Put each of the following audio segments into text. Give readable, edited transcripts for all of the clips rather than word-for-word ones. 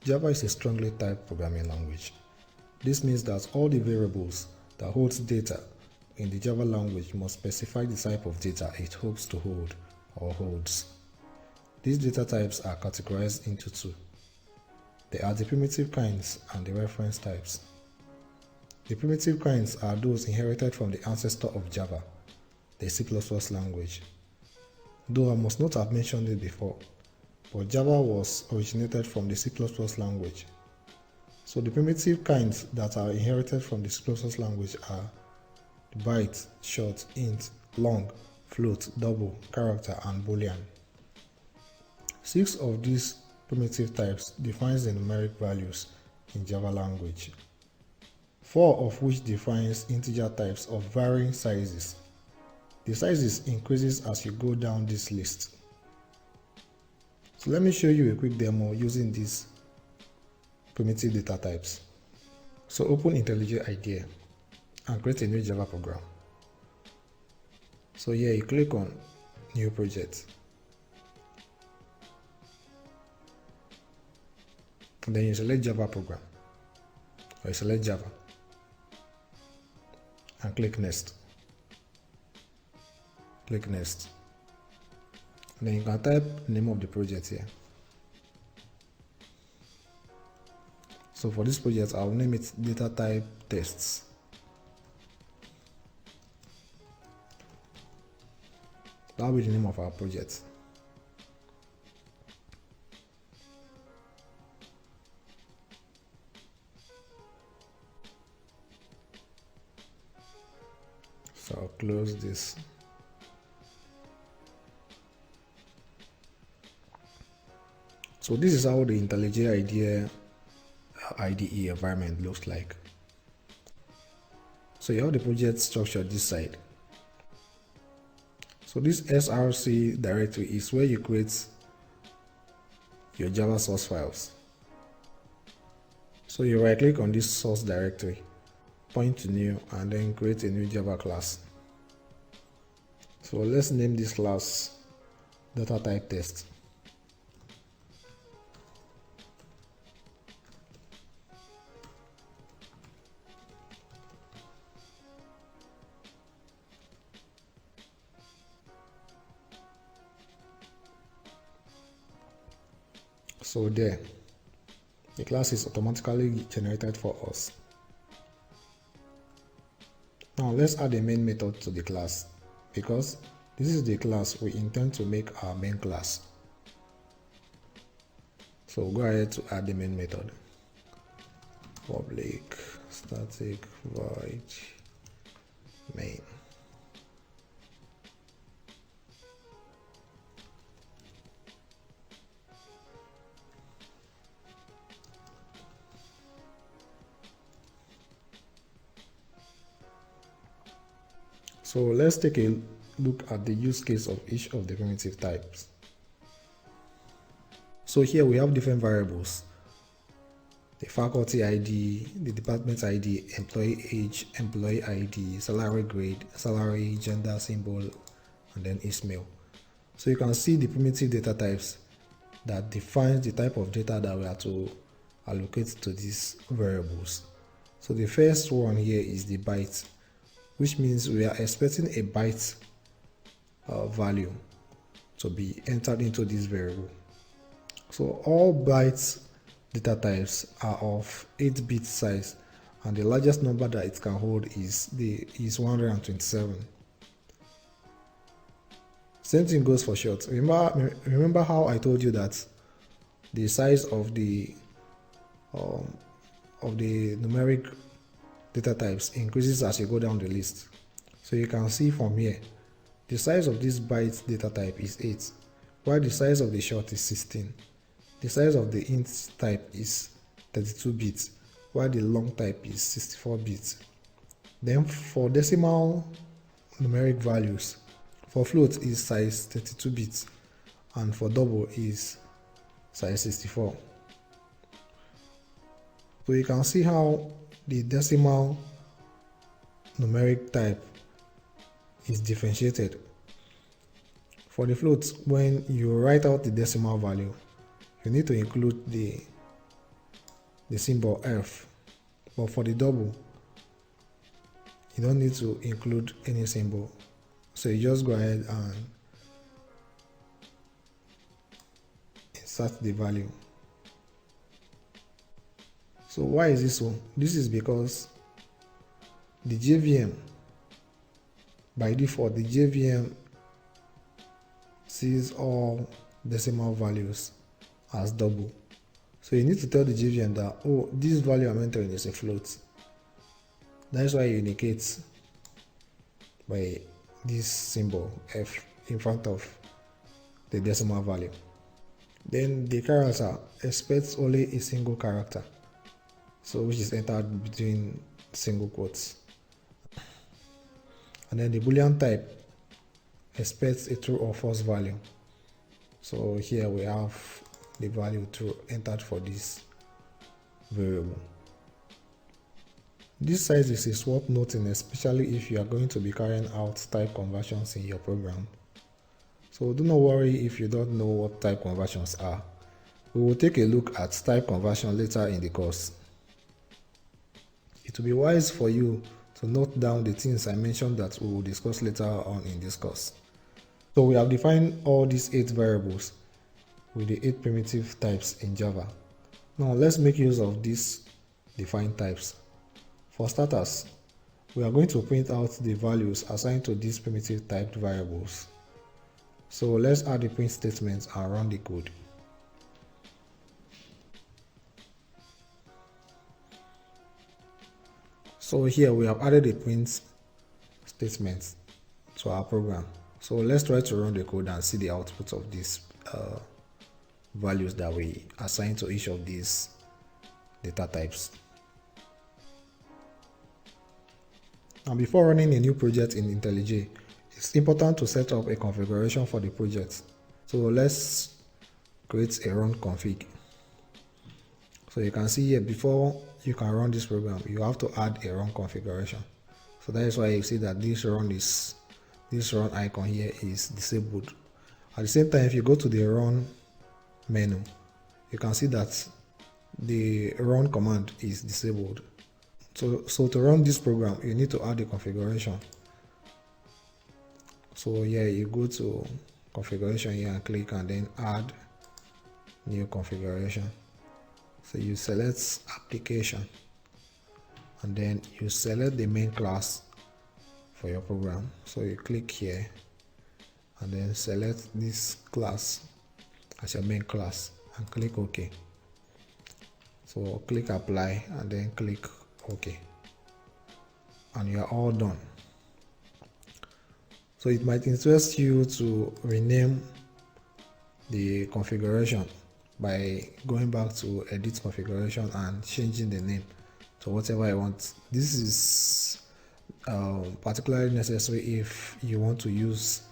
Java is a strongly typed programming language. This means that all the variables that holds data in the Java language must specify the type of data it hopes to hold or holds. These data types are categorized into two. They are the primitive kinds and the reference types. The primitive kinds are those inherited from the ancestor of Java, the C++ language. Though I must not have mentioned it before, but Java was originated from the C++ language. So the primitive kinds that are inherited from the C++ language are byte, short, int, long, float, double, character, and boolean. 6 of these primitive types defines the numeric values in Java language, 4 of which defines integer types of varying sizes. The sizes increases as you go down this list. So let me show you a quick demo using these primitive data types. So open IntelliJ IDEA and create a new Java program. So here you click on New Project. And then you select Java program, or you select Java and click Next. Click Next. And then you can type the name of the project here. So for this project, I'll name it Datatype Tests. That will be the name of our project. So I'll close this. So this is how the IntelliJ IDEA IDE environment looks like. So you have the project structure this side. So this src directory is where you create your Java source files. So you right click on this source directory, point to new, and then create a new Java class. So let's name this class Datatype Test. So there, the class is automatically generated for us. Now let's add a main method to the class, because this is the class we intend to make our main class. So go ahead to add the main method. Public static void main. So let's take a look at the use case of each of the primitive types. So here we have different variables: the faculty ID, the department ID, employee age, employee ID, salary grade, salary, gender symbol, and then Ismail. So you can see the primitive data types that defines the type of data that we are to allocate to these variables. So the first one here is the byte, which means we are expecting a byte value to be entered into this variable. So all bytes data types are of 8-bit size, and the largest number that it can hold is 127. Same thing goes for short. Remember how I told you that the size of the numeric data types increases as you go down the list. So you can see from here, the size of this byte data type is 8, while the size of the short is 16. The size of the int type is 32 bits, while the long type is 64 bits. Then for decimal numeric values, for float is size 32 bits, and for double is size 64. So you can see how the decimal numeric type is differentiated. For the float, when you write out the decimal value, you need to include the the symbol F. But for the double, you don't need to include any symbol. So you just go ahead and insert the value. So why is this so? This is because the JVM, by default, the JVM sees all decimal values as double. So you need to tell the JVM that, oh, this value I'm entering is a float. That's why you indicate by this symbol F in front of the decimal value. Then the character expects only a single character, so which is entered between single quotes. And then the Boolean type expects a true or false value. So here we have the value true entered for this variable. This size is worth noting, especially if you are going to be carrying out type conversions in your program. So do not worry if you don't know what type conversions are. We will take a look at type conversion later in the course. It will be wise for you to note down the things I mentioned that we will discuss later on in this course. So we have defined all these 8 variables with the 8 primitive types in Java. Now let's make use of these defined types. For starters, we are going to print out the values assigned to these primitive typed variables. So let's add the print statement and run the code. So here we have added a print statement to our program. So let's try to run the code and see the output of these values that we assign to each of these data types. Now, before running a new project in IntelliJ, it's important to set up a configuration for the project. So let's create a run config. So you can see here, before you can run this program, you have to add a run configuration. So that is why you see that this run icon here is disabled. At the same time, if you go to the run menu, you can see that the run command is disabled. So to run this program, you need to add the configuration. So here you go to configuration here and click and then add new configuration. So you select application and then you select the main class for your program. So you click here and then select this class as your main class and click OK. So click apply and then click OK, and you are all done. So it might interest you to rename the configuration by going back to edit configuration and changing the name to whatever I want. This is particularly necessary if you want to use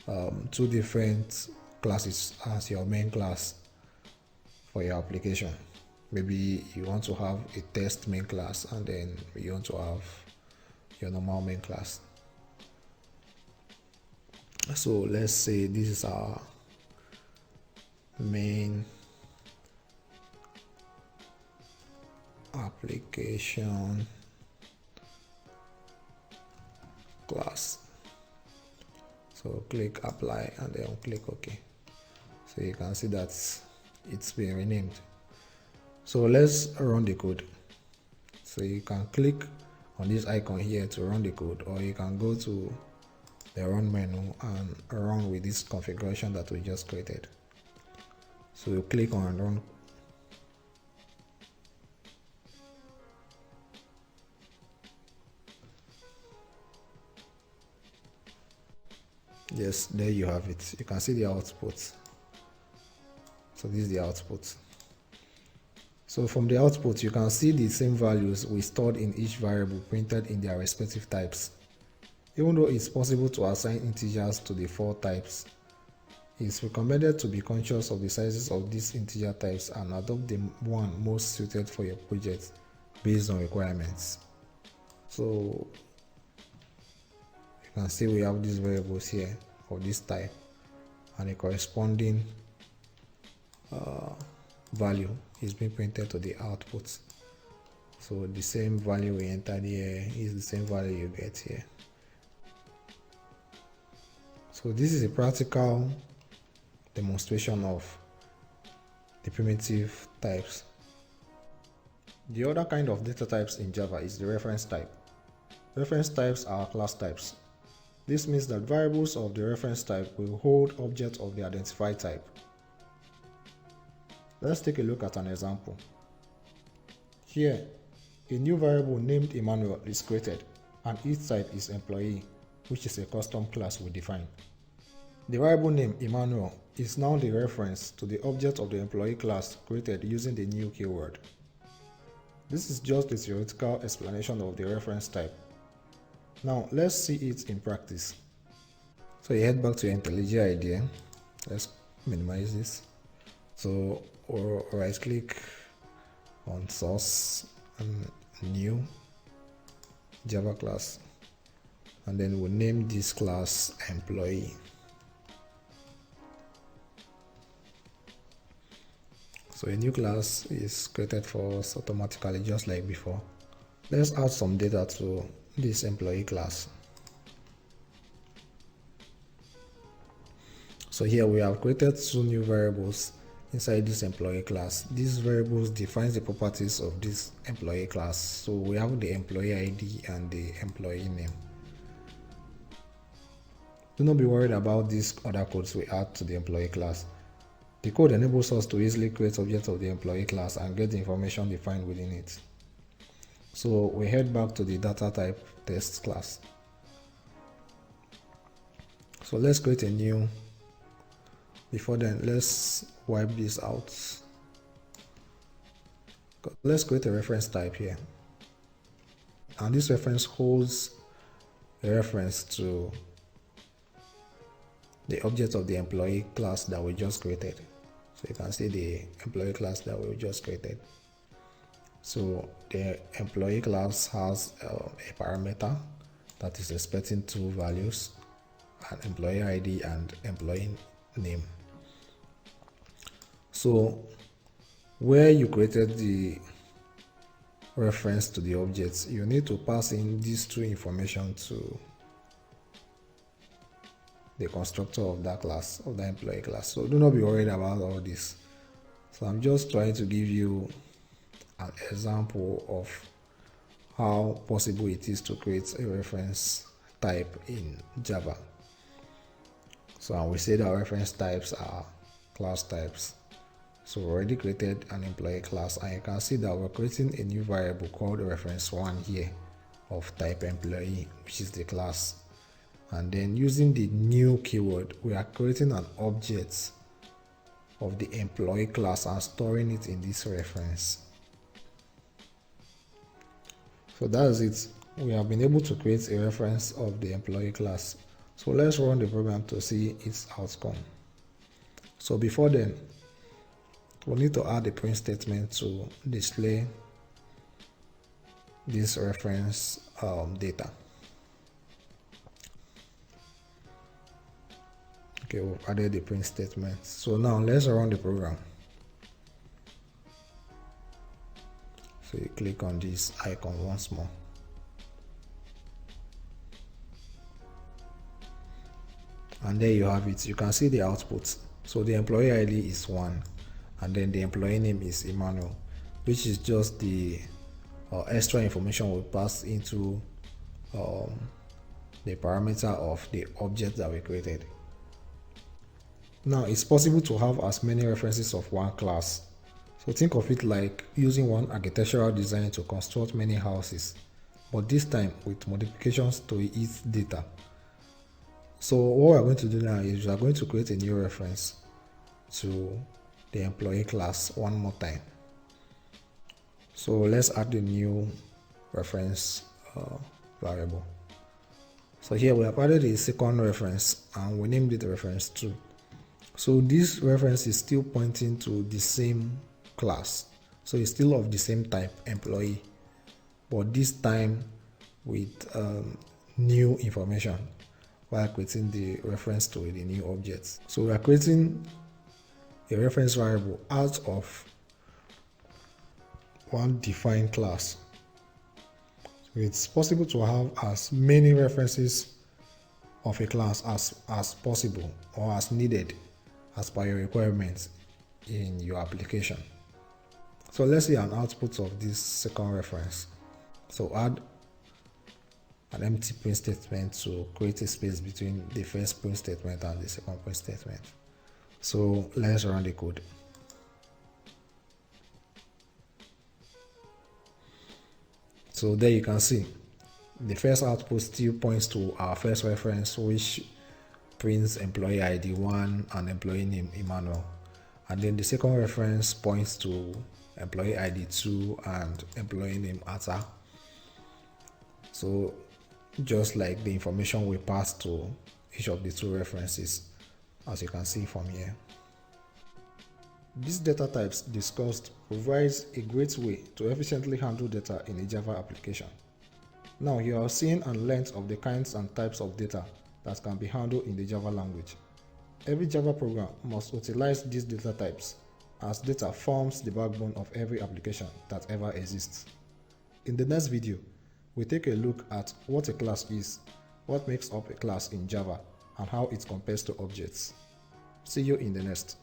2 different classes as your main class for your application. Maybe you want to have a test main class and then you want to have your normal main class. So let's say this is our main application class. So click apply and then click OK. So you can see that it's been renamed. So let's run the code. So you can click on this icon here to run the code, or you can go to the run menu and run with this configuration that we just created. So you click on run. Yes, there you have it. You can see the output. So this is the output. So from the output, you can see the same values we stored in each variable printed in their respective types. Even though it's possible to assign integers to the 4 types, it's recommended to be conscious of the sizes of these integer types and adopt the one most suited for your project based on requirements. So you can see we have these variables here of this type and a corresponding value is being printed to the output. So the same value we entered here is the same value you get here. So this is a practical demonstration of the primitive types. The other kind of data types in Java is the reference type. Reference types are class types. This means that variables of the reference type will hold objects of the identified type. Let's take a look at an example. Here, a new variable named Emmanuel is created, and its type is employee, which is a custom class we define. The variable name Emmanuel is now the reference to the object of the employee class created using the new keyword. This is just a theoretical explanation of the reference type. Now let's see it in practice. So you head back to your IntelliJ IDEA. Let's minimize this. So we'll right click on source and new Java class, and then we'll name this class employee. So a new class is created for us automatically, just like before. Let's add some data to this employee class. So here we have created two new variables inside this employee class. These variables define the properties of this employee class. So we have the employee ID and the employee name. Do not be worried about these other codes we add to the employee class. The code enables us to easily create objects of the employee class and get the information defined within it. So we head back to the data type test class. So let's create a new. Before then, let's wipe this out. Let's create a reference type here. And this reference holds a reference to the object of the employee class that we just created. So you can see the employee class that we just created. So the employee class has a parameter that is expecting two values, an employee ID and employee name. So where you created the reference to the objects, you need to pass in these two information to the constructor of that class, of the employee class. So do not be worried about all this. So I'm just trying to give you an example of how possible it is to create a reference type in Java. So we say that reference types are class types. So we already created an employee class, and you can see that we're creating a new variable called reference1 here of type employee, which is the class. And then using the new keyword, we are creating an object of the employee class and storing it in this reference. So that's it. We have been able to create a reference of the employee class. So let's run the program to see its outcome. So before then, we'll need to add a print statement to display this reference data. Okay, we've added the print statement. So now let's run the program. So you click on this icon once more. And there you have it. You can see the output. So the employee ID is 1, and then the employee name is Emmanuel, which is just the extra information we pass into the parameter of the object that we created. Now it's possible to have as many references of one class. So think of it like using one architectural design to construct many houses, but this time with modifications to its data. So what we're going to do now is we are going to create a new reference to the employee class one more time. So let's add the new reference variable. So here we have added a second reference and we named it reference 2. So this reference is still pointing to the same class. So it's still of the same type, employee, but this time with new information while creating the reference to the new objects. So we are creating a reference variable out of one defined class. So it's possible to have as many references of a class as possible or as needed as per your requirements in your application. So let's see an output of this second reference. So add an empty print statement to create a space between the first print statement and the second print statement. So let's run the code. So there you can see the first output still points to our first reference, which prints employee ID 1 and employee name Emmanuel. And then the second reference points to employee ID 2 and employee name Attah. So just like the information we pass to each of the two references, as you can see from here. These data types discussed provides a great way to efficiently handle data in a Java application. Now you are seeing and learnt of the kinds and types of data that can be handled in the Java language. Every Java program must utilize these data types, as data forms the backbone of every application that ever exists. In the next video, we take a look at what a class is, what makes up a class in Java, and how it compares to objects. See you in the next.